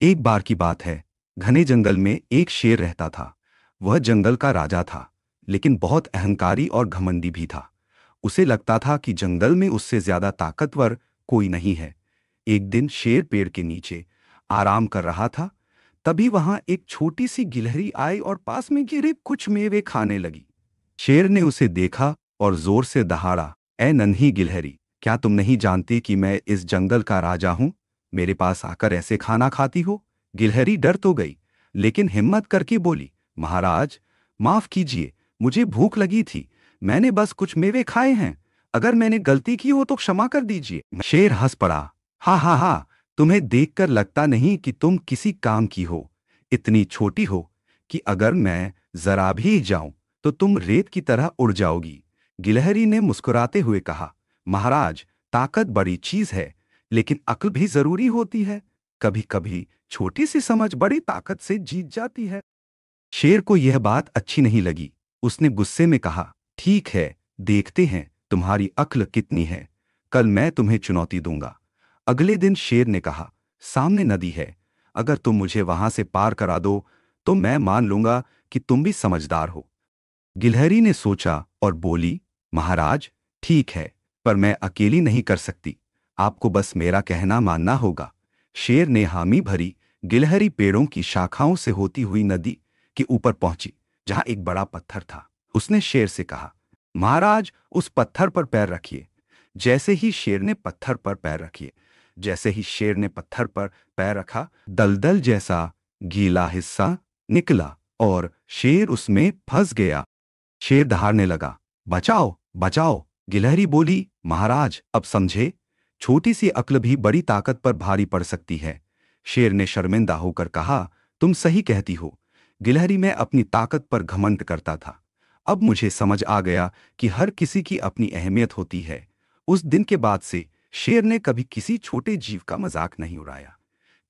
एक बार की बात है। घने जंगल में एक शेर रहता था। वह जंगल का राजा था, लेकिन बहुत अहंकारी और घमंडी भी था। उसे लगता था कि जंगल में उससे ज्यादा ताकतवर कोई नहीं है। एक दिन शेर पेड़ के नीचे आराम कर रहा था। तभी वहां एक छोटी सी गिलहरी आई और पास में गिरे कुछ मेवे खाने लगी। शेर ने उसे देखा और जोर से दहाड़ा, ए नन्ही गिलहरी, क्या तुम नहीं जानती कि मैं इस जंगल का राजा हूं? मेरे पास आकर ऐसे खाना खाती हो? गिलहरी डर तो गई, लेकिन हिम्मत करके बोली, महाराज, माफ कीजिए, मुझे भूख लगी थी। मैंने बस कुछ मेवे खाए हैं। अगर मैंने गलती की हो तो क्षमा कर दीजिए। शेर हंस पड़ा, हा हा हा, तुम्हें देखकर लगता नहीं कि तुम किसी काम की हो। इतनी छोटी हो कि अगर मैं जरा भी जाऊं तो तुम रेत की तरह उड़ जाओगी। गिलहरी ने मुस्कुराते हुए कहा, महाराज, ताकत बड़ी चीज है, लेकिन अक्ल भी जरूरी होती है। कभी कभी छोटी सी समझ बड़ी ताकत से जीत जाती है। शेर को यह बात अच्छी नहीं लगी। उसने गुस्से में कहा, ठीक है, देखते हैं तुम्हारी अक्ल कितनी है। कल मैं तुम्हें चुनौती दूंगा। अगले दिन शेर ने कहा, सामने नदी है। अगर तुम मुझे वहां से पार करा दो तो मैं मान लूंगा कि तुम भी समझदार हो। गिलहरी ने सोचा और बोली, महाराज, ठीक है, पर मैं अकेली नहीं कर सकती। आपको बस मेरा कहना मानना होगा। शेर ने हामी भरी। गिलहरी पेड़ों की शाखाओं से होती हुई नदी के ऊपर पहुंची, जहां एक बड़ा पत्थर था। उसने शेर से कहा, महाराज, उस पत्थर पर पैर रखिए। जैसे ही शेर ने पत्थर पर पैर रखिए जैसे ही शेर ने पत्थर पर पैर रखा, दलदल जैसा गीला हिस्सा निकला और शेर उसमें फंस गया। शेर दहाड़ने लगा, बचाओ बचाओ। गिलहरी बोली, महाराज, अब समझे, छोटी सी अक्ल भी बड़ी ताकत पर भारी पड़ सकती है। शेर ने शर्मिंदा होकर कहा, तुम सही कहती हो। गिलहरी में अपनी ताकत पर घमंड करता था। अब मुझे समझ आ गया कि हर किसी की अपनी अहमियत होती है। उस दिन के बाद से शेर ने कभी किसी छोटे जीव का मजाक नहीं उड़ाया।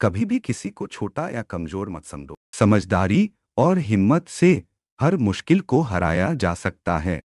कभी भी किसी को छोटा या कमजोर मत समझो। समझदारी और हिम्मत से हर मुश्किल को हराया जा सकता है।